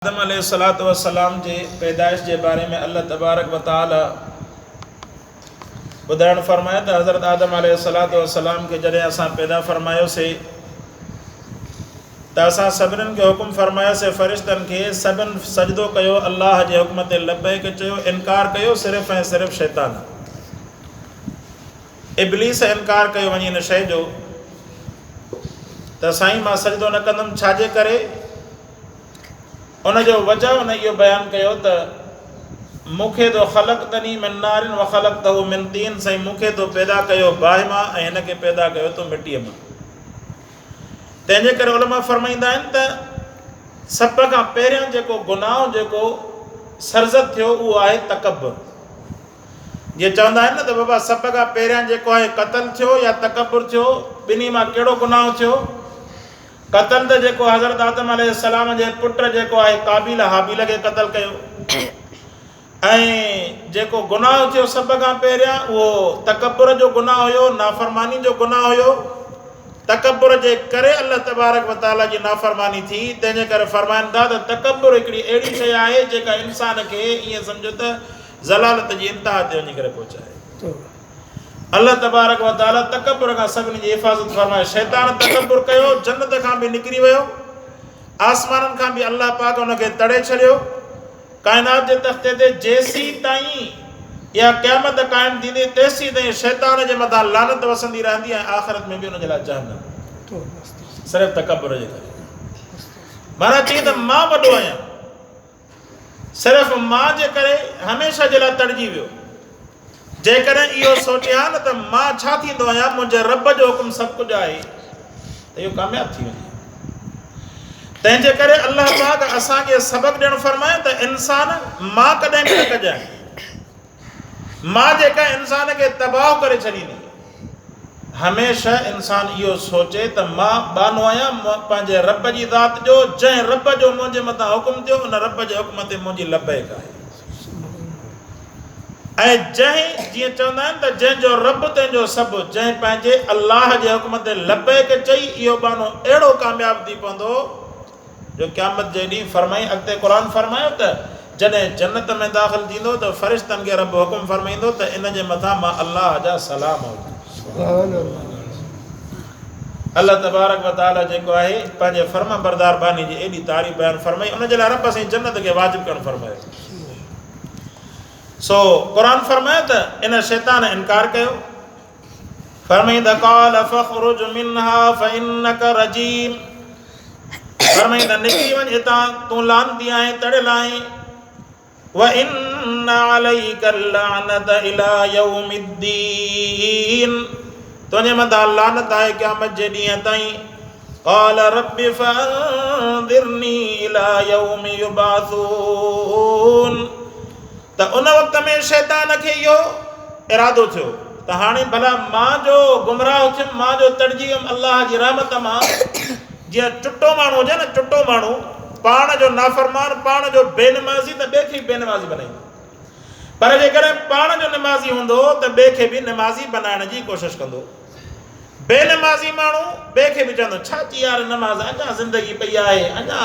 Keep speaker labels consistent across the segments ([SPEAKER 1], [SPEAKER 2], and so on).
[SPEAKER 1] आदम अलैहिस्सलातु वस्सलाम जे पैदाइश के बारे में अल्लाह तबारक व तआला ॿुधाइण फरमाया त हज़रत आदम अलैहिस्सलातु वस्सलाम के जॾहिं असां पैदा फरमायोसीं त असां सभिनीनि खे हुकुम फरमायोसीं फ़रिश्तनि खे सभिनि सजदो कयो अल्लाह जे हुक्म ते लब्बैक चयो, इनकार कयो सिर्फ़ ऐं सिर्फ़ शैतान। इब्लीस इनकार कयो वञी हिन शइ जो त साईं मां सजदो न कंदुमि, छाजे करे? उन जो वजह उन इहो बयानु कयो त मूंखे तो ख़लक़तनी मिन नारिन व ख़लक़तहू मिन तीन, साईं मूंखे तो पैदा कयो बाहि मां ऐं हिनखे पैदा कयो तो मिटीअ मां। तंहिंजे करे उलमा फरमाईंदा आहिनि त सभ खां पहिरियों जेको गुनाह जेको सरज़द थियो उहो आहे तकब्बुर। जीअं चवंदा आहिनि न त बाबा सभ खां पहिरियों जेको आहे क़त्ल थियो या तकब्बुर थियो, ॿिन्ही मां कहिड़ो गुनाह थियो? क़त्ल त जेको हज़रत आदम अलैहिस्सलाम जे पुट जेको आहे काबिल हाबिल खे क़त्ल कयो, ऐं जेको गुनाह थियो सभ खां पहिरियां उहो तकब्बुर जो गुनाह हुयो, नाफ़रमानी जो गुनाह हुयो। तकब्बुर जे करे अल्लाह तबारक व तआला जी नाफ़रमानी थी। तंहिंजे करे फरमाइनि था त तकब्बुर हिकिड़ी अहिड़ी शइ आहे जेका इंसान खे ईअं सम्झो त ज़लालत जी इंतहा ते वञी करे पहुचाए। अल्लाह तबारक व तआला तकब्बुर खां सभिनी जी हिफ़ाज़त फरमाए। शैतान तकब्बुर कयो, जन्नत खां बि निकिरी वियो, आसमाननि खां बि अल्लाह पाक हुनखे तड़े छॾियो। काइनात जे तख़्ते ते जेसी ताईं या क़यामत क़ाइम थींदी तेसी ताईं शैतान जे मथां लानत वसंदी रहंदी ऐं आख़िरत में बि हुन जे लाइ जहन्नम, सिर्फ़ु तकब्बुर जे करे। माना चई त मां वॾो आहियां, सिर्फ़ु मां जे करे हमेशह जे लाइ तड़जी वियो। जेकॾहिं इहो सोचे हा न त मां छा थींदो आहियां, मुंहिंजे रब जो हुकुम सभु कुझु आहे, त इहो कामयाबु थी वञे। तंहिंजे करे अल्लाह पाक असांखे सबक़ ॾियणु फरमाए त इंसान मां कॾहिं बि न कजाए। मां जेका इंसान खे तबाह करे छॾींदी, हमेशह इंसान इहो सोचे त मां बानो आहियां पंहिंजे रब जी ज़ात जो, जंहिं रब जो मुंहिंजे मथां हुकुम थियो उन रब जे हुकुम ते मुंहिंजी लब्बैक आहे। ऐं जंहिं जीअं चवंदा आहिनि त जंहिंजो रब तंहिंजो सभु, जंहिं पंहिंजे अल्लाह जे हुकुम ते लब्बैक चई इहो बानो अहिड़ो कामयाबु थी पवंदो जो क़यामत जे ॾींहुं फरमाई। अॻिते क़ुरान फरमायो त जॾहिं जन्नत में दाख़िल थींदो त फ़रिश्तनि खे रब हुकुम फरमाईंदो त इन जे मथां मां अल्लाह जा सलाम हुजनि। अल्लाह तबारक व तआला जेको आहे पंहिंजे फर्मा बरदार बानी जी एॾी तारीफ़ बयानु फरमाई, उन जे लाइ रब साईं जन्नत खे वाजिबु करणु फरमायो। सो क़ुरान फरमायो त इन शैतान इनकार कयो, फरमाईंदा क़ाल फ़ख़्रुज मिन्हा फ़इन्नक रजीम, फरमाईंदा निकिरी वञ हितां, तूं लानती आहीं, तड़ियल आहीं। व इन्न अलैका लानत इला यौमिद्दीन, तुंहिंजे मथां लानत आहे क़यामत जे ॾींहं ताईं। क़ाल रब्बि फ़अंज़िरनी इला यौमि युबअसून, त उन वक़्त में शैतान खे इहो इरादो थियो त हाणे भला मां जो गुमराह थियुमि, मां जो तड़जी वियुमि अल्लाह जी रहमत मां। जीअं चुटो माण्हू हुजे न, चुटो माण्हू पाण जो नाफ़रमान, पाण जो बेनमाज़ी त ॿिए खे बेनमाज़ी बनाईंदो, पर जेकॾहिं पाण जो नमाज़ी हूंदो त ॿिए खे बि नमाज़ी बनाइण जी कोशिशि कंदो। बेनमाज़ी माण्हू ॿिए खे बि चवंदो छा थी यार नमाज़ अञा ज़िंदगी पई आहे, अञा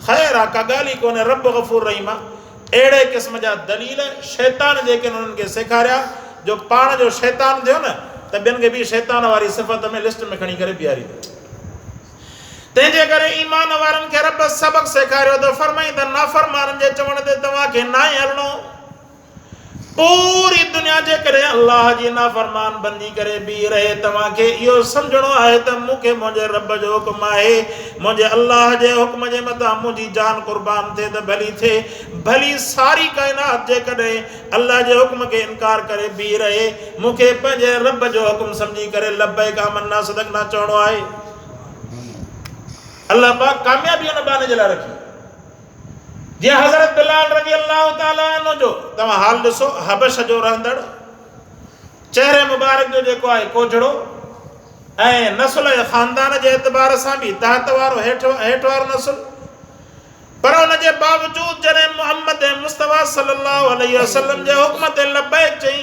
[SPEAKER 1] ख़ैर आहे, का ॻाल्हि ई कोन्हे, रब गफ़ूर रहीम आहे। अहिड़े क़िस्म जा दलील शैतान जेके उन्हनि खे सेखारिया, जो पाण जो शैतान थियो न त ॿियनि खे बि शैतान वारी सिफ़त में लिस्ट में खणी करे बीहारींदो। तंहिंजे करे ईमान वारनि खे रब सबक़ सेखारियो त फरमाईंदा नाफ़रमाननि जे चवण ते तव्हांखे न आहे हलणो। पूरी दुनिया जे करे अल्लाह जी नाफ़रमान बंदी करे बीह रहे, तव्हांखे इहो सम्झणो आहे त मूंखे मुंहिंजे रब जो हुकुम आहे, मुंहिंजे अल्लाह जे हुकुम जे मथां मुंहिंजी जान क़ुर्बान थिए त भली थिए। भली सारी काइनात जेकॾहिं अल्लाह जे हुकुम खे इनकार करे बीह रहे, मूंखे पंहिंजे रब जो हुकुम सम्झी करे लब्बैक आमन्ना सदक़ना चवणो आहे। अल्लाह पाक कामयाबी उन बाने जे लाइ रखी। जीअं हज़रत बिलाल रज़ी अल्लाह ताला अन्हु जो तव्हां हाल ॾिसो, हबश जो रहंदड़, चेहरे मुबारक जो जेको आहे कोझड़ो, ऐं नस्ल ख़ानदान जे एतबार सां बि तहत वारो हेठि वारो नस्ल, पर हुन जे बावजूद जॾहिं मुहम्मद मुस्तफ़ा सल्लल्लाहु अलैहि वसल्लम जे हुक्म ते लब्बैक चई,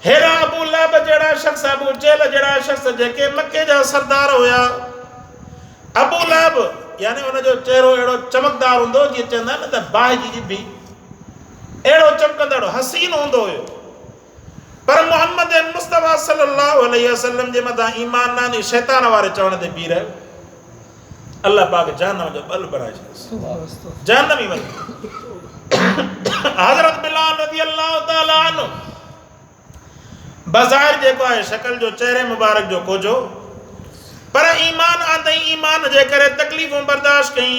[SPEAKER 1] हेरा अबू लहब जहिड़ा शख़्स, अबू जहल जहिड़ा शख़्स जेके मके जा सरदार हुया, अबू लहब यानी उनजो चेहरो अहिड़ो चमकदार हूंदो जीअं चवंदा आहिनि न त बाहि जी ॼिभी अहिड़ो चमकंदड़ हसीन हूंदो हुयो। पर मोहम्मद मुस्तफ़ा सल्लल्लाहु अलैहि वसल्लम जे मथां ईमान नानी शैतान वारे चवण ते बीह रहियो। अल्लाह पाक जहन्नम जो बल बढ़ाए छॾियोसि, जहन्नम ई वञे। हज़रत बिलाल रज़ी अल्लाह ताला अन्हु बज़ाहिर जेको आहे शक्ल जो चेहरे मुबारक जो कोझो, पर ईमान आंदई ईमान जे करे तकलीफ़ूं बर्दाश्त कई।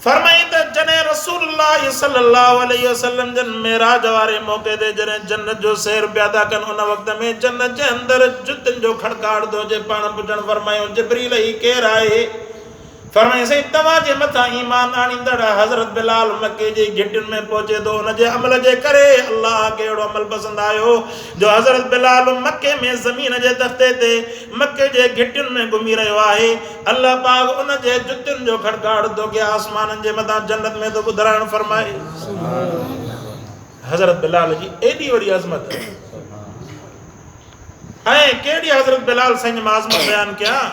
[SPEAKER 1] फरमाई त जॾहिं रसूलुल्लाह सल्लल्लाहु अलैहि वसल्लम जन मेराज वारे मौक़े ते जॾहिं जन्नत जो सैर पिया था कनि, उन वक़्त में जन्नत जे अंदरि जुतनि जो खड़काड़ थो अचे। पाण पुछणु फरमायो जिब्रील ही केरु आहे? फरमाई साईं तव्हां जे मथां ईमान आणींदड़ हज़रत बिलाल मके जी घिटियुनि में पहुचे थो। उनजे अमल जे करे अल्लाह खे अहिड़ो अमल पसंदि आयो जो हज़रत बिलाल मके में ज़मीन जे तख़्ते ते मके जे घिटियुनि में घुमी रहियो आहे। अल्लाह पाक उन जे जुतियुनि जो खड़काड़ थो के आसमाननि जे मथां जन्नत में थो ॿुधाइणु फरमाए। हज़रत बिलाल जी एॾी वॾी अज़मत ऐं केॾी हज़रत बिलाल साईं मां अज़मत बयानु कयां।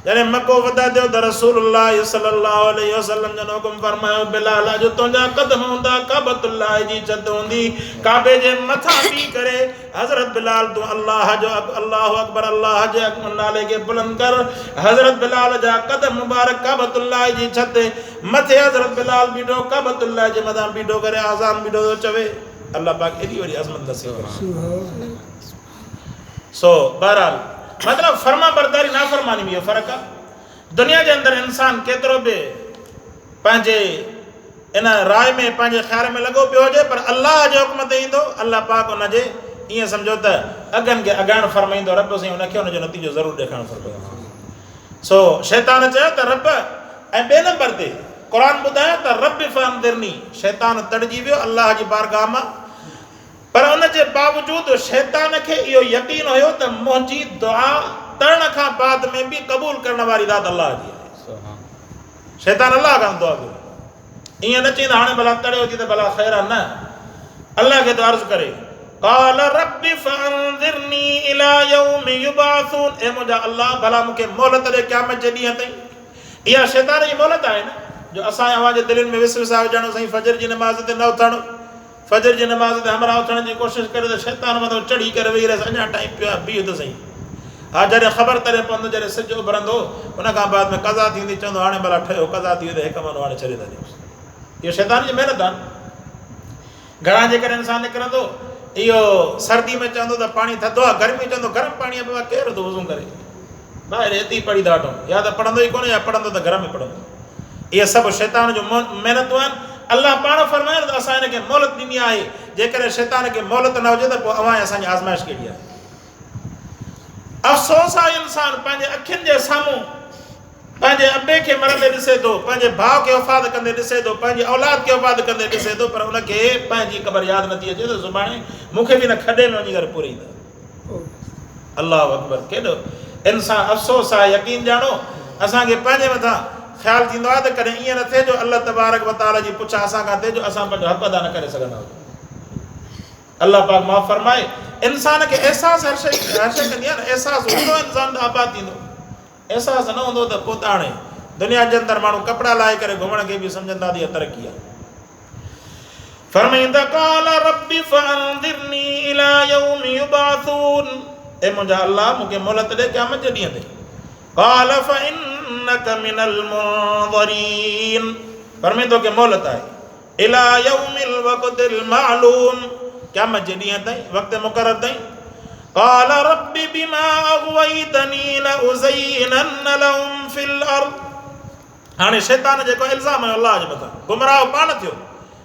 [SPEAKER 1] जॾहिं मको वधा थियो त रसूलुल्लाह सल्लल्लाहु अलैहि वसल्लम जन हुकुम फरमायो बिलाल अॼु तुंहिंजा क़दम हूंदा काबतुल्लाह जी छत हूंदी, काबे जे मथां बीह करे हज़रत बिलाल तूं अल्लाह जो अल्लाहु अकबर अल्लाह जे नाले खे बुलंद कर। हज़रत बिलाल जा क़दम मुबारक काबतुल्लाह जी छत मथे हज़रत बिलाल बीठो काबतुल्लाह जे मथां बीठो करे आज़ान बीठो थो चवे। अल्लाह पाक एॾी वॾी अज़मत नसीब करे। सो बहरहाल मतलब फर्मा बरदारी नाफरमानी में फ़र्क़ु आहे। दुनिया जे अंदरि इंसान केतिरो बि पंहिंजे इन राय में पंहिंजे ख़्याल में लॻो पियो हुजे, पर अल्लाह जे हुकुम ते ईंदो अल्लाह पाक उनजे ईअं सम्झो त अॻनि खे अॻाइणु फरमाईंदो रब साईं उनखे उनजो नतीजो ज़रूरु ॾेखारणु फरमाईंदो। सो शैतान चयो त रब, ऐं ॿिए नंबर ते क़ुर ॿुधायो त रब फअंदिरनी, शैतान तड़जी वियो अल्लाह जी बारगाह मां। पर उनजे बावजूदि शैतान खे इहो यकीन हुयो त मुंहिंजी दुआ तरण खां बाद में बि क़बूल करण वारी ज़ात अल्लाह जी आहे। शैतान अल्लाह खां दुआ घुरे, ईअं न चईंदा हाणे भला तड़ियो थी त भला ख़ैर आहे, न अल्लाह खे त अर्ज़ु करे क़ाल रब्बि फअंज़िरनी इला यौमि युबअसून, ए मुंहिंजा अल्लाह भला मूंखे मोहलत ॾे क़यामत जे ॾींहं ताईं। इहा शैतान जी मोहलत आहे न, जो असां अव्हां जे दिलनि में विसविसा विझणु साईं फजर जी नमाज़ ते न उथणु, फजर जी नमाज़ ते हमरा उथण जी कोशिशि करे त शैतान मथां चढ़ी करे वेही रहियसि अञा टाइम पियो आहे बीह त सही। हा जॾहिं ख़बर तरे पवंदो जॾहिं सिजु उभरंदो उन खां बाद में क़ज़ा थींदी, चवंदो हाणे भला ठहियो क़ज़ा थी वियो त हिकु महीनो हाणे छॾे था ॾियोसि। इहो शैतान जी महिनत आहे। घणा जेकॾहिं इंसानु निकिरंदो इहो सर्दी में चवंदो त पाणी थधो आहे, गर्मी चवंदो गरम पाणी आहे, बाबा केरु थो वज़ू करे, ॿाहिरि एतिरी पढ़ी था वठूं, या त पढ़ंदो ई कोन्हे या पढ़ंदो त घर में पढ़ंदो। इहे सभु शैतान जो महिनतूं आहिनि। अल्लाह पाण फरमाए त असां हिनखे मोहलत ॾिनी आहे, जेकॾहिं शैतान खे मोहलत न हुजे त पोइ अव्हां असांजी आज़माइश कहिड़ी आहे। अफ़सोस आहे इंसानु पंहिंजे अखियुनि जे साम्हूं पंहिंजे अबे खे मरंदे ॾिसे थो, पंहिंजे भाउ खे वफ़ात कंदे ॾिसे थो, पंहिंजी औलाद खे वफ़ात कंदे ॾिसे थो, पर उनखे पंहिंजी क़बर यादि नथी अचे त सुभाणे मूंखे बि न खॾे में वञी करे पूरींदा। अल्लाह अकबर, केॾो इंसानु अफ़सोस आहे। यकीन ॼाणो असांखे पंहिंजे मथां ख़्यालु थींदो आहे त कॾहिं ईअं न थिए जो अल्लाह तबारक व तआला जी पुछा असां खां थिए जो असां पंहिंजो हक़ अदा न करे सघंदा आहियूं। अल्लाह पाक माफ़ फरमाए। इंसान खे अहसासु हर शइ कंदी आहे न, अहसासु हूंदो इंसानु आबादु थींदो, अहसासु न हूंदो त पोइ त हाणे दुनिया जे अंदरि माण्हू कपिड़ा लाहे करे घुमण खे बि सम्झंदा त इहा तरक़ी आहे। फरमाईंदा क़ाल रब्बि फअंज़िरनी इला यौमि युबअसून, ए मुंहिंजा अल्लाह मूंखे मोहलत ॾे क़यामत जे ॾींहं ते। क़ाल फइन्नक मिनल मुनज़रीन, फरमाए तोखे मोहलत आहे इला यौमिल वक़्तिल मालूम, क़यामत जे ॾींहं ताईं, वक़्त मुक़रर ताईं। क़ाल रब्बि बिमा अग़वैतनी लउज़य्यिनन्न लहुम फिल अर्द, हाणे शैतान जेको इल्ज़ाम आहे अल्लाह जे मथां, गुमराह पाण थियो,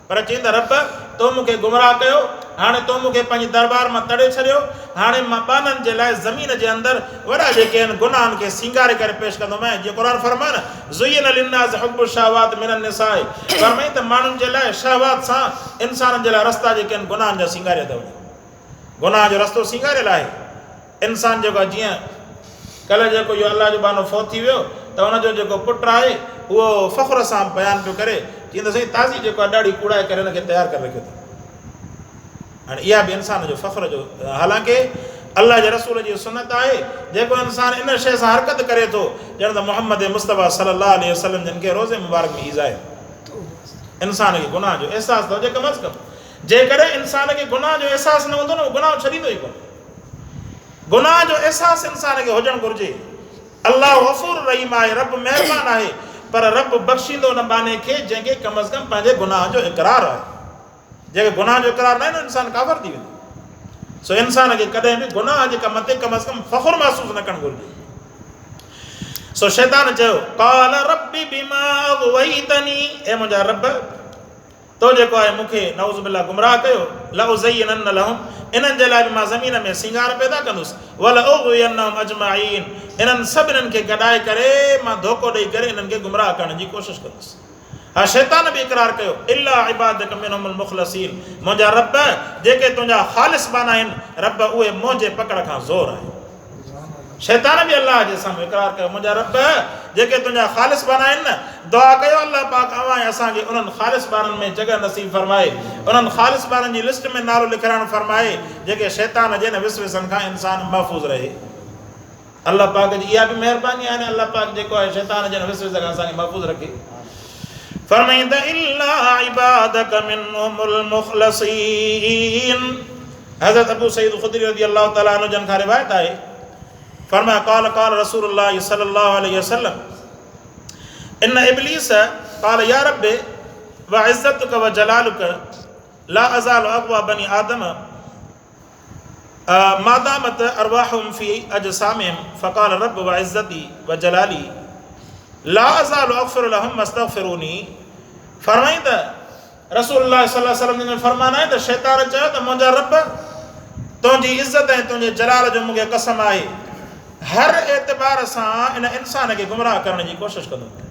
[SPEAKER 1] पर चईंदा रब तो मूंखे गुमराह कयो, हाणे तो मूंखे पंहिंजे दरबार मां तड़े छॾियो, हाणे मां ॿाननि जे लाइ ज़मीन जे अंदरि वॾा जेके आहिनि गुनाहनि खे सींगारे करे पेश कंदोमांइ। जीअं क़ुर फरमाए न ज़ुय्यिन लिन्नास हुब्बु शहवात मिनन निसाए, फरमाई त माण्हुनि जे लाइ शहवात सां इंसाननि जे लाइ रस्ता जेके आहिनि गुनाहनि जा सींगारिया अथव, गुनाह जो रस्तो सींगारियल आहे। इंसानु जेको आहे जीअं कल्ह जेको इहो अलाह जो बानो फ़ौत थी वियो त हुनजो जेको पुटु आहे उहो फ़ख्र सां बयानु पियो करे, चईंदो साईं ताज़ी जेको आहे ॾाढी कूड़ाए करे हिनखे तयारु करे रखियो अथऊं। हाणे इहा बि इंसान जो फ़ख्र जो, हालांकि अल्लाह जे रसूल जी सुन्नत आहे जेको इंसान इन शइ सां हरकत करे थो ॼण त मोहम्मद मुस्तफ़ा सल्लल्लाहु अलैहि वसल्लम जिन खे रोज़े मुबारक में ईज़ा आहे इंसान खे गुनाह जो अहसासु थो हुजे कम अज़ कम जेकॾहिं इंसान खे गुनाह जो अहसासु न हूंदो न उहो गुनाह छॾींदो ई कोन गुनाह जो अहसासु इंसान खे हुजणु घुरिजे अल्लाह गफ़ूर रहीम आहे रब महिरबान आहे पर रब बख़्शींदो न बाने खे जंहिंखे कम अज़ कम पंहिंजे गुनाह जो इक़रार आहे जेके गुनाह जो इक़रार न आहे न इंसान काफ़िर थी वेंदो सो इंसान खे कॾहिं बि गुनाह जे कम ते कम अज़ कम फ़ख़ुर महसूसु न करणु घुरिजे सो शैतान चयो क़ाल रब्बी बिमा अग़वैतनी ए मुंहिंजा रब तो जेको आहे मूंखे नऊज़ बिल्लाह गुमराह कयो लउज़य्यिनन्न लहुम इन्हनि जे लाइ बि मां ज़मीन में सिंगार पैदा कंदुसि वलउग़वियन्नहुम अजमईन इन्हनि सभिनीनि खे गॾाए करे मां धोखो ॾेई करे इन्हनि खे गुमराह करण जी कोशिशि कंदुसि हा शैतान बि इक़रार कयो इल्ला इबादक मिनहुमुल मुख़लसीन मुंहिंजा रब जेके तुंहिंजा ख़ालिस बाना आहिनि रब उहे मुंहिंजे पकड़ खां ज़ोर आहे शैतान बि अल्लाह जे साम्हूं इक़रार कयो मुंहिंजा रब जेके तुंहिंजा ख़ालिस बाना आहिनि न दुआ कयो अल्लाह पाक अवां असांखे उन्हनि ख़ालिस बाननि में जॻह नसीब फरमाए उन्हनि ख़ालिस बाननि जी लिस्ट में नालो लिखाइणु फरमाए जेके शैतान जे न विसविसनि खां इंसान महफ़ूज़ रहे अल्लाह पाक जी इहा बि महिरबानी आहे अल्लाह पाक जेको आहे शैतान जे न विसविस खां असांखे महफ़ूज़ रखे फरमाईंदा इल्ला इबादक मिनहुमुल मुख़लसीन हज़रत अबू सईद ख़ुदरी रज़ियल्लाहु तआला अन्हु जन खां रिवायत आहे फरमाया क़ाल क़ाल रसूलुल्लाह सल्लल्लाहु अलैहि वसल्लम इन इब्लीस क़ाल या रब्बी व इज़्ज़तुक व जलालुक ला अज़ालु अग़वा बनी आदम मादामत अरवाहुम फी अजसामिहिम फ़क़ाल रब्ब व इज़्ज़ती व जलाली ला अज़ालु अग़फ़िरु लहुम वस्तग़फ़िरूनी फरमाईंदा रसूलुल्लाह सल्लल्लाहु अलैहि वसल्लम जो फरमान आहे त शैतान चयो त मुंहिंजा रब तुंहिंजी इज़्ज़त ऐं तुंहिंजे जलाल जो मूंखे कसम आहे हर एतबार सां इन इंसान खे गुमराह करण जी कोशिशि कंदुमि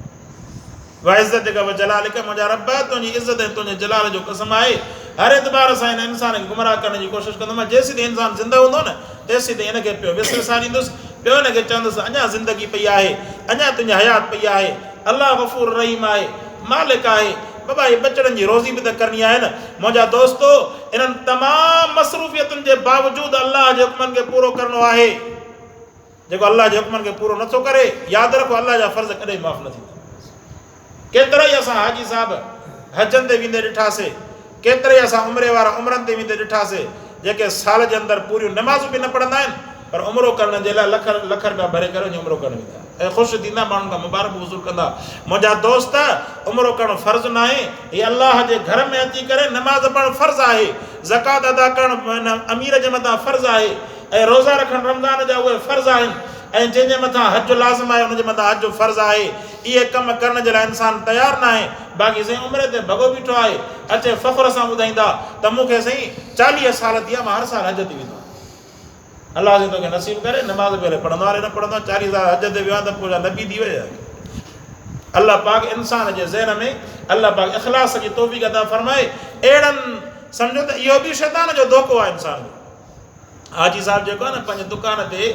[SPEAKER 1] व इज़्ज़तिक व जलालिक मुंहिंजा रब तुंहिंजी इज़्ज़त ऐं तुंहिंजे जलाल जो कसम आहे हर एतबार सां इन इंसान खे गुमराह करण जी कोशिशि कंदुमि जेसीं ताईं इंसानु ज़िंदह हूंदो न तेसीं ताईं इनखे पियो विसरसारींदुसि पियो हिनखे चवंदुसि अञा ज़िंदगी पई आहे अञा तुंहिंजी हयात पई आहे अल्लाह गफ़ूर रहीम आहे मालिक आहे बाबा ये बचड़नि जी रोज़ी बि त करणी आहे न मुंहिंजा दोस्तो इन्हनि तमामु मसरूफ़ियतुनि जे बावजूदि अल्लाह जे हुकमनि खे पूरो करणो आहे जेको अल्लाह जे हुकमनि खे पूरो नथो करे यादि रखो अल्लाह जा फ़र्ज़ कॾहिं माफ़ न थींदा केतिरा ई असां हाजी साहिब हजनि ते वेंदे ॾिठासीं केतिरा ई असां उमिरि वारा उमिरनि ते वेंदे ॾिठासीं जेके साल जे अंदरि पूरियूं नमाज़ूं बि न पढ़ंदा आहिनि पर उमिरो करण जे लाइ लख लख रुपया भरे करे वञी उमिरो करणु वेंदा ऐं ख़ुशि थींदा माण्हुनि खां मुबारक वसूल कंदा मुंहिंजा दोस्त उमिरो करणु फ़र्ज़ु न आहे हीअ अल्लाह जे घर में अची करे नमाज़ पढ़णु फ़र्ज़ु आहे ज़कात अदा करणु अमीर जे मथां फ़र्ज़ु आहे ऐं रोज़ा रखणु रमज़ान जा उहे फ़र्ज़ु आहिनि ऐं जंहिंजे मथां हज लाज़िम आहे उनजे मथां हज फ़र्ज़ु आहे इहे कम करण जे लाइ इंसानु तयारु न आहे बाक़ी साईं उमिरि ते भॻो बीठो आहे अचे फ़ख़्र सां ॿुधाईंदा त मूंखे साईं 40 साल थी विया मां हर साल हज ते वेंदो अल्लाह जे तोखे नसीब करे नमाज़ पहले पढ़ंदो आहे न पढ़ंदो 40 साल हज ते वियो आहे त पोइ नबी थी विया अल्लाह पाक इंसान जे ज़हन में अल्लाह पाक इख़लास जी तौफ़ीक़ अता फरमाए अहिड़नि सम्झो त इहो बि शैतान जो धोखो आहे इंसान जो हाजी साहिब जेको आहे न पंहिंजे दुकान ते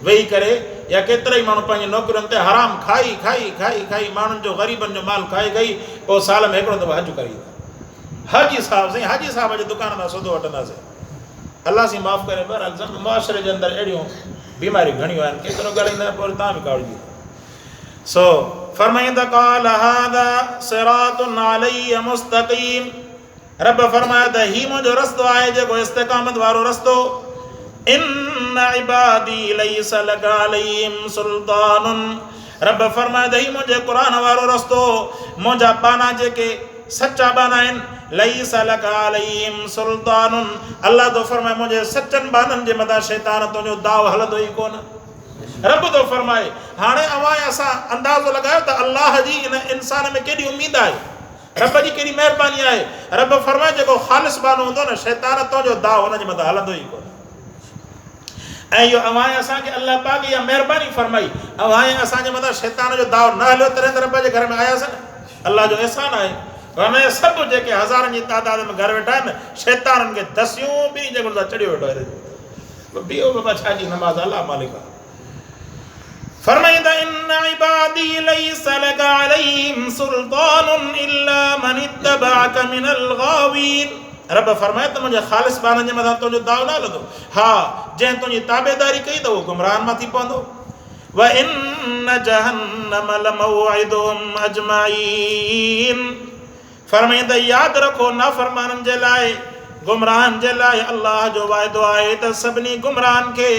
[SPEAKER 1] वेही करे या केतिरा ई माण्हू पंहिंजे नौकरियुनि ते हराम खाई खाई खाई खाई माण्हुनि जो ग़रीबनि जो माल खाई गई पोइ साल में हिकिड़ो दफ़ो हज करे हाजी साहिब साईं हाजी साहिब जे दुकान मां सौदो वठंदासीं अल्लाह सी माफ़ करे पर मुआशरे जे अंदरि अहिड़ियूं बीमारियूं घणियूं आहिनि केतिरो ॻाल्हाईंदा पोइ तव्हां बि कावड़जी सो फरमाईंदा क़ाल हाज़ा सिरातुन अलैहि मुस्तक़ीम रब फरमाया त ही मुंहिंजो रस्तो आहे जेको इस्तिक़ामत वारो रस्तो इन इबादी लैस लक अलैहिम सुल्तानुन रब फरमाया त ही मुंहिंजे क़ुर वारो रस्तो मुंहिंजा बाना जेके सच्चा बाना आहिनि लैस लक अलैहिम सुल्तानुन अल्लाह तो फरमाए मुंहिंजे सचनि बाननि जे मथां शैतान तुंहिंजो दाव हलंदो ई कोन रब तो फरमाए हाणे अवां असां अंदाज़ो लॻायो त अल्लाह जी इन इंसान में केॾी उमेद आहे रब जी केॾी महिरबानी आहे रब फरमाए जेको ख़ालिस बानो हूंदो न शैतान तुंहिंजो दाव हुनजे मथां हलंदो ई कोन ऐं इहो अवां असांखे अल्लाह पाक इहा महिरबानी फरमाई अवां असांजे मथां शैतान जो दाव न हलियो तॾहिं त रब जे घर में आयासीं न अल्लाह जो अहसान आहे वरना सभु जेके हज़ारनि जी तादाद में घर वेठा आहिनि शैताननि खे दसियूं बि जेको चढ़ियो वेठो आहे बीहो बाबा छाजी नमाज़ अल्लाह मालिक आहे फरमाईंदा इन इबादी लैस लक अलैहिम सुल्तानुन इल्ला मन इत्तबअक मिनल गावीन रब फरमाए त मुंहिंजे ख़ालिस ॿारनि जे मथां तुंहिंजो दाव न हलंदो। हा, जंहिं तुंहिंजी ताबेदारी कई त उहो गुमराहनि मां थी पवंदो। व इन जहन्नम लमौइदुहुम अजमाइन, फरमाईंदा यादि रखो नाफ़रमाननि जे लाइ, गुमराहनि जे लाइ अलाह जो वाइदो आहे त सभिनी गुमराहनि खे,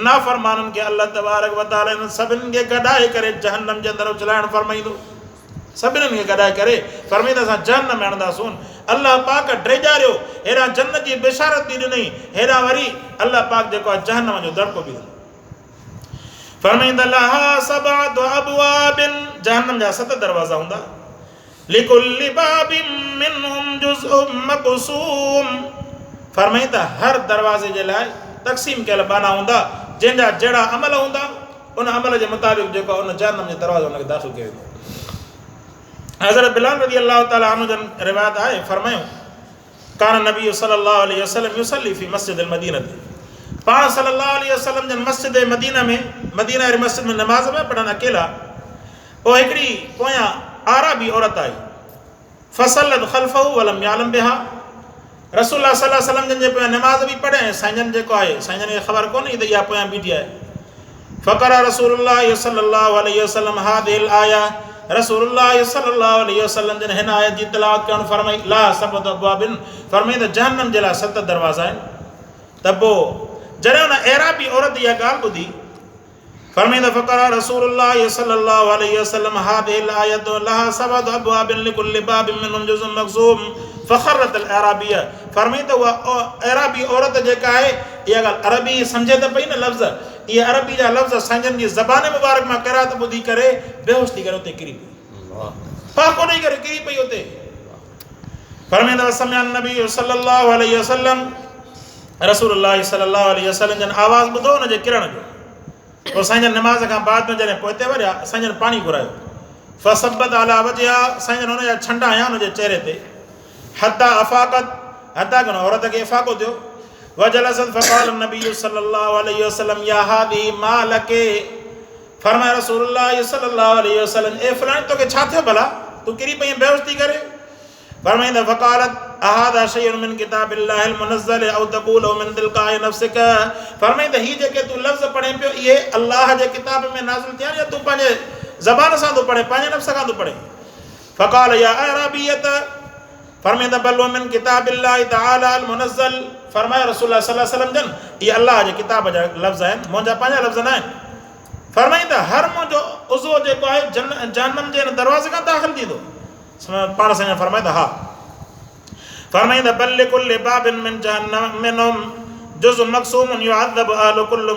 [SPEAKER 1] नाफ़रमाननि खे अलाह तबारक व तआला सभिनी खे गॾाए करे जहन्नम जे अंदरि उछलाइण फरमाईंदो। सभिनीनि खे गॾाए करे फरमाईंदा असां जहन्नम में हणंदासूं। अलाह पाक ड्रेजारियो, हेॾां जन्नत जी बिशारत बि ॾिनई, हेॾां वरी अलाह पाक जेको आहे जहन्नम जो दड़को बि ॾिनो। फरमाईंदा लहा सबअतु अबवाबिन, जहन्नम जा 7 दरवाज़ा हूंदा। लिकुल्लि बाबिन मिनहुम जुज़उम मक़सूम, फरमाईंदा हर दरवाज़े जे लाइ तक़सीम कयल बाना हूंदा, जंहिंजा जहिड़ा अमल हूंदा उन अमल जे मुताबिक़ जेको उन जहन्नम जे दरवाज़ो उनखे दाख़िल कयो वेंदो। हज़रत बिलाल रज़ी अल्लाह ताला अन्हु जन रिवायत आहे, फरमायो कान नबी सल्लल्लाहु अलैहि वसल्लम युसल्ली फी मस्जिद मदीना, पाण सल्लल्लाहु अलैहि वसल्लम जन मस्जिद मदीना में, मदीना वारी मस्जिद में नमाज़ में पढ़नि अकेला। पोइ हिकिड़ी पोयां आराबी औरत आई, फसलत ख़ल्फ़हु वलम यालम बिहा, रसूलुल्लाह सल्लल्लाहु अलैहि वसल्लम जन जे पोयां नमाज़ बि पढ़े ऐं साईं जेको आहे साईं खे ख़बर कोन्हे त इहा पोयां बीठी आहे। फ़क़रा रसूलुल्लाह सल्लल्लाहु अलैहि वसल्लम हादिल आया, रसूलुल्लाह सल्लल्लाहु अलैहि वसल्लम जन हिन आयत जी तिलावत करणु फरमाई, ला सबअतु अबवाबिन, फरमाई त जहन्नम जे लाइ 7 दरवाज़ा आहिनि। त पोइ जॾहिं उन एराबी औरत इहा ॻाल्हि ॿुधी, फरमाईंदा फ़क़रा रसूलुल्लाह सल्लल्लाहु अलैहि वसल्लम हादिल आयत लहा सबअतु अबवाबिन लिकुल्लि बाबिन मिनहुम जुज़उम मक़सूम फ़ख़रत अल अराबिया, फरमाईंदा उहा एराबी औरत जेका आहे इहा ॻाल्हि अरबी सम्झे त पई न लफ़्ज़, इहे अरबी जा लफ़्ज़ साईं जी ज़बान मुबारक मां क़िरात ॿुधी करे बेहोश थी करे उते किरी पई, फाको ॾेई करे किरी पई उते। फरमाईंदा समिअ नबी सल्लल्लाहु अलैहि वसल्लम, रसूलुल्लाह सल्लल्लाहु अलैहि वसल्लम जन आवाज़ ॿुधो हुनजे किरण जो। पोइ साईं जन नमाज़ खां बाद में जॾहिं पोइते वरिया, साईं जन पाणी घुरायो, फसब्बत अला वजहा, साईं जन हुनजा छंडा हयां हुनजे चेहरे ते, हता अफ़ाक़त, हता कि औरत खे इफ़ाक़ो थियो। वजलसत फ़क़ाल नबी सल्लल्लाहु अलैहि वसल्लम या हादी मा लके, फरमाया रसूलुल्लाह सल्लल्लाहु अलैहि वसल्लम, ए फलाणी तोखे छा थियो भला, तूं किरी पई बेहोश थी करे। फरमाईंदा फ़क़ालत अहादा शयउन मिन किताबिल्लाहिल मुनज़्ज़ल औ तक़ूलु मिन तिलक़ाइ नफ़्सिक, फरमाईंदा ही जेके तूं लफ़्ज़ पढ़े पियो इहे अल्लाह जे किताब में नाज़िल थिया या तूं पंहिंजे ज़बान सां थो पढ़े, पंहिंजे नफ़्स खां थो पढ़े। फ़क़ाल या अराबियत, फरमाईंदा बल मिन किताबिल्लाहि तआला अल मुनज़्ज़ल, फरमाया रसूलुल्लाह सल्लल्लाहु अलैहि वसल्लम जन इहे अल्लाह जे किताब जा लफ़्ज़ आहिनि, मुंहिंजा पंहिंजा लफ़्ज़ न आहिनि। फरमाईंदा हर मुंहिंजो उज़ो जेको आहे जहन्नम जे दरवाज़े खां दाख़िल थींदो। पाण साईं फरमाईंदा हा, फरमाईंदा बल लिकुल्लि बाबिन मिन जहन्नम मिनहुम जुज़उम मक़सूमुन युअज़्ज़बु अहलु कुल्लु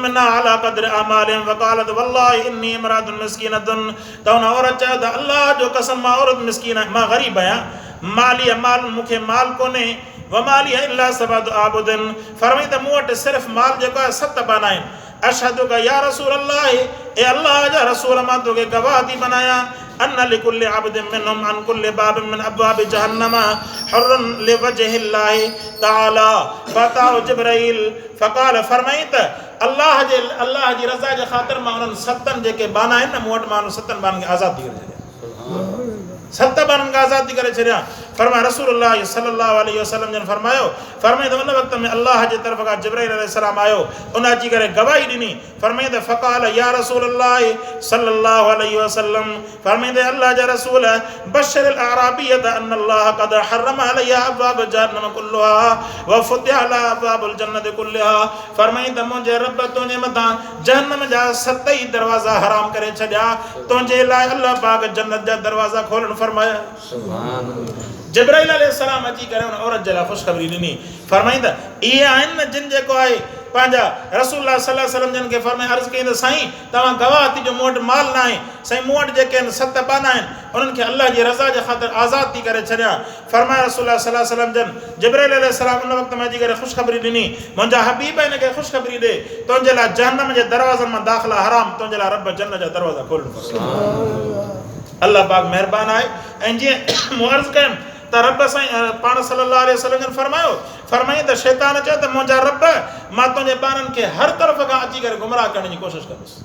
[SPEAKER 1] मिन्हा अला क़द्रि अमालिहिम। वक़ालत वल्लाहि इन्नी इम्राअतुन मिस्कीनतुन, त हुन औरत चयो त अल्लाह जो कसम मां औरत मिस्कीन आहियां, मां ग़रीब आहियां, माली माल मूंखे माल कोन्हे, व माली इल्ला सबअतु आबुदिन, फरमाईंदा मूं वटि सिर्फ़ु माल जेको आहे 7 बाना आहिनि। अशहदु का या रसूल अल्लाह, ए अल्लाह जा रसूल मां तोखे गवाह थी बनायां, अन लिकुल्लि अब्दिन मिनहुम अन कुल्लि बाबिन मिन अबवाबि जहन्नम हुर्रन लिवजहिल्लाहि तआला फताउ जिब्राइल फ़क़ाल, फरमाईंदा अल्लाह जी रज़ा जे ख़ातिर मां उन्हनि 7 जेके बाना आहिनि न मूं वटि, मां उन्हनि 7 बाननि खे आज़ादु थी करे छॾिया, 7 बाननि खे आज़ादु थी करे छॾिया। फरमाया रसूलुल्लाह सल्लल्लाहु अलैहि वसल्लम जन फरमायो, फरमाईंदा उन वक़्त में अल्लाह जे तरफ़ खां जिब्राइल अलैहिस्सलाम आयो, उन अची करे गवाही ॾिनी। फरमाईंदा फ़क़ाल या रसूलल्लाह सल्लल्लाहु अलैहि वसल्लम, फरमाईंदा अल्लाह जा रसूल बशरिल अराबियत अन अल्लाह क़द हर्रम अलैहा अबवाब जहन्नम कुल्लहा व फुतिह अला अबवाबुल जन्नत कुल्लहा, फरमाईंदा मुंहिंजे रब तुंहिंजे मथां जहन्नम जा 7 ई दरवाज़ा हराम करे छॾिया, तुंहिंजे लाइ अल्लाह पाक जन्नत जा दरवाज़ा खोलण फरमाया। जिब्राइल अलैहिस्सलाम अची करे उन औरत जे लाइ ख़ुशख़बरी ॾिनी। फरमाईंदा इहे आहिनि न जिन जेको आहे पंहिंजा रसूलुल्लाह सल्लल्लाहु अलैहि वसल्लम जन खे फरमाए अर्ज़ु कई त साईं तव्हां गवाह थी जो मूं वटि माल न आहे, साईं मूं वटि जेके आहिनि 7 बाना आहिनि, उन्हनि खे अल्लाह जी रज़ा जे ख़ातिर आज़ादु थी करे छॾिया। फरमाया रसूलुल्लाह सल्लल्लाहु अलैहि वसल्लम जन जिब्राइल अलैहिस्सलाम उन वक़्त में अची करे ख़ुशख़बरी ॾिनी, मुंहिंजा हबीब हिन खे ख़ुशख़बरी ॾे, तुंहिंजे लाइ जहन्नम जे दरवाज़नि मां दाख़िला हराम, तुंहिंजे लाइ रब जन्नत जा दरवाज़ा खोलण। अल्लाह पाक महिरबान आहे। ऐं जीअं मूं अर्ज़ु कयमि त रब साईं पाण सल्लल्लाहु अलैहि वसल्लम जन फरमायो त शैतान चयो त मुंहिंजा रब मां तुंहिंजे ॿारनि खे हर तरफ़ खां अची करे गुमराह करण जी कोशिशि कंदुसि,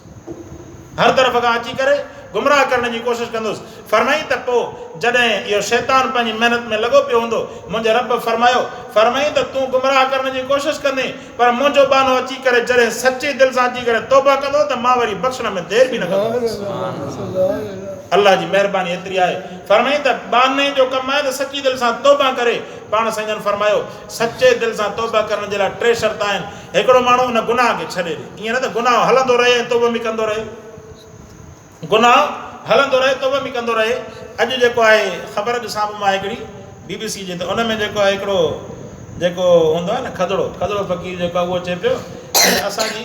[SPEAKER 1] हर तरफ़ खां अची करे गुमराह करण जी कोशिश कंदुसि फरमाई त पोइ जॾहिं इहो शैतान पंहिंजी महिनत में लॻो पियो हूंदो मुंहिंजे रब फरमाई त तूं गुमराह करण जी कोशिश कंदे पर मुंहिंजो बानो अची करे जॾहिं सचे दिलि सां अची करे तौबा कंदो त मां वरी बख़्शण में देरि बि न कंदो अल्लाह जी महिरबानी एतिरी आहे फरमाई त बाने जो कमु आहे त सची दिलि सां तौबा करे पाण साईं फरमायो सचे दिलि सां तौबा करण जे लाइ 3 शर्त आहिनि हिकिड़ो माण्हू उन गुनाह खे छॾे ॾे ईअं न त गुनाह हलंदो रहे तौबा बि कंदो रहे गुनाह हलंदो रहे तौबा बि कंदो रहे अॼु जेको आहे ख़बर ॾिसां पोइ मां हिकिड़ी BBC जे त उन में जेको आहे हिकिड़ो जेको हूंदो आहे न खदड़ो फ़क़ीर जेको आहे उहो चए पियो असांजी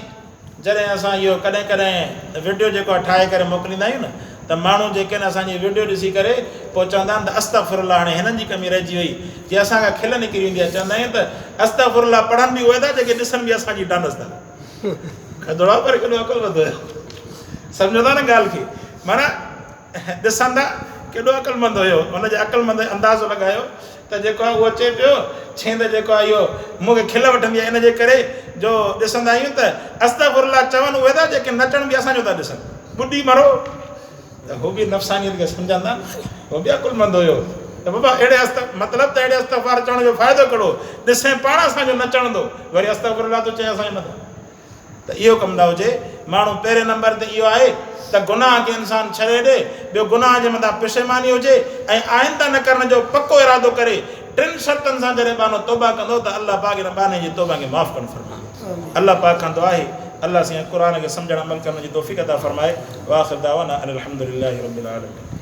[SPEAKER 1] जॾहिं असां इहो कॾहिं कॾहिं वीडियो जेको आहे ठाहे करे मोकिलींदा आहियूं न त माण्हू जेके आहिनि असांजी वीडियो ॾिसी करे पोइ चवंदा आहिनि त अस्तग़फिरुल्लाह हाणे हिननि जी कमी रहिजी वई जीअं असांखां खिल निकिरी वेंदी आहे चवंदा आहियूं त अस्तग़फिरुल्लाह पढ़नि बि उहे था जेके ॾिसनि बि असांजी डांस था खदड़ो पर केॾो अकुलु वधो सम्झो था न ॻाल्हि खे माना ॾिसंदा केॾो अकुलमंद हुयो हुनजे अकुलमंद अंदाज़ो लॻायो त जेको आहे उहो चए पियो छेंद जेको आहे इहो मूंखे खिल वठंदी आहे इनजे करे जो ॾिसंदा आहियूं त अस्तग़फिरुल्लाह चवनि उहे था जेके नचण बि असांजो था ॾिसनि ॿुधी मरो त हू बि नफ़सानियत खे सम्झंदा उहो बि अकुलमंद हुयो त बाबा अहिड़े मतिलबु त अहिड़े अस्तग़फ़ार चवण जो फ़ाइदो कहिड़ो ॾिसे पाण असांजो न चवंदो वरी अस्तग़फिरुल्लाह थो चए असांजे मथां त इहो कमु न हुजे माण्हू पहिरें नंबर ते इहो आहे त गुनाह खे इंसानु छॾे ॾे ॿियो गुनाह जे मथां पिशेमानी हुजे ऐं आइंदा न करण जो पको इरादो करे 3 शर्तनि सां जॾहिं बानो तौबा कंदो त अल्लाह पाक हिन बाने जी तौबा खे माफ़ कनि फरमाए अल्लाह पाक खां दुआ आहे अल्लाह साईं क़ुर खे सम्झण अमल करण जी तौफ़ीक़ अता फरमाए वाख़िर दावाना अनिल हम्दुलिल्लाहि रब्बिल आलमीन